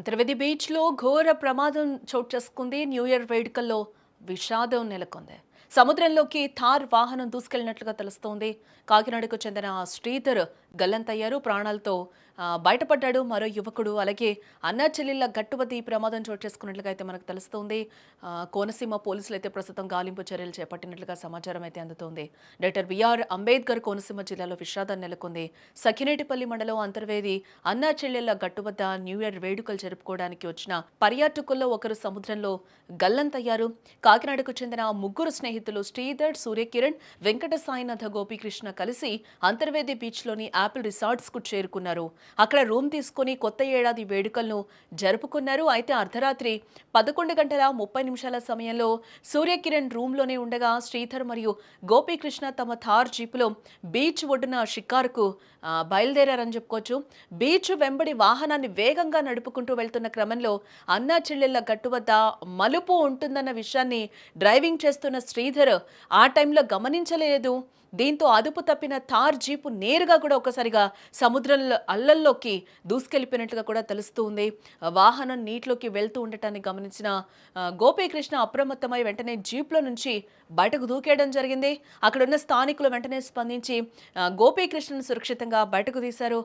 అంతర్వేది బీచ్లో ఘోర ప్రమాదం చోటు చేసుకుంది. న్యూ ఇయర్ వేడుకల్లో విషాదం నెలకొంది. సముద్రంలోకి థార్ వాహనం దూసుకెళ్లినట్లుగా తెలుస్తోంది. కాకినాడకు చెందిన శ్రీధర్ గల్లంతయ్యారు. ప్రాణాలతో బయటపడ్డాడు మరో యువకుడు. అలాగే అన్నా చెల్లెళ్ళ గట్టు వద్ద ఈ ప్రమాదం చోటు చేసుకున్నట్లుగా అయితే మనకు తెలుస్తోంది. కోనసీమ పోలీసులు అయితే ప్రస్తుతం గాలింపు చర్యలు చేపట్టినట్లుగా సమాచారం అయితే అందుతోంది. డాక్టర్ బిఆర్ అంబేద్కర్ కోనసీమ జిల్లాలో విషాదం నెలకొంది. సఖినేటిపల్లి మండలం అంతర్వేది అన్నా చెల్లెళ్ల గట్టు వద్ద న్యూ ఇయర్ వేడుకలు జరుపుకోవడానికి వచ్చిన పర్యాటకుల్లో ఒకరు సముద్రంలో గల్లంతయ్యారు. కాకినాడకు చెందిన ముగ్గురు స్నేహితులు శ్రీధర్, సూర్యకిరణ్, వెంకట సాయినాథ, గోపీకృష్ణ కలిసి అంతర్వేది బీచ్లోని యాపిల్ రిసార్ట్స్ కు చేరుకున్నారు. అక్కడ రూమ్ తీసుకుని కొత్త ఏడాది వేడుకలను జరుపుకున్నారు. అయితే అర్ధరాత్రి 11:30 సమయంలో సూర్యకిరణ్ రూమ్లోనే ఉండగా శ్రీధర్ మరియు గోపీకృష్ణ తమ థార్ జీపులో బీచ్ ఒడ్డున షికారుకు బయలుదేరారని చెప్పుకోవచ్చు. బీచ్ వెంబడి వాహనాన్ని వేగంగా నడుపుకుంటూ వెళ్తున్న క్రమంలో అన్నా చెల్లెళ్ల గట్టు వద్ద మలుపు ఉంటుందన్న విషయాన్ని డ్రైవింగ్ చేస్తున్న శ్రీధర్ ఆ టైంలో గమనించలేదు. దీంతో అదుపు తప్పిన థార్ జీపు నేరుగా కూడా ఒకసారిగా సముద్రంలో అల్లల్లోకి దూసుకెళ్లిపోయినట్లుగా కూడా తెలుస్తూ ఉంది. వాహనం నీటిలోకి వెళ్తూ ఉండటాన్ని గమనించిన గోపీకృష్ణ అప్రమత్తమై వెంటనే జీప్లో నుంచి బయటకు దూకేయడం జరిగింది. అక్కడున్న స్థానికులు వెంటనే స్పందించి గోపీకృష్ణను సురక్షితంగా బయటకు తీశారు.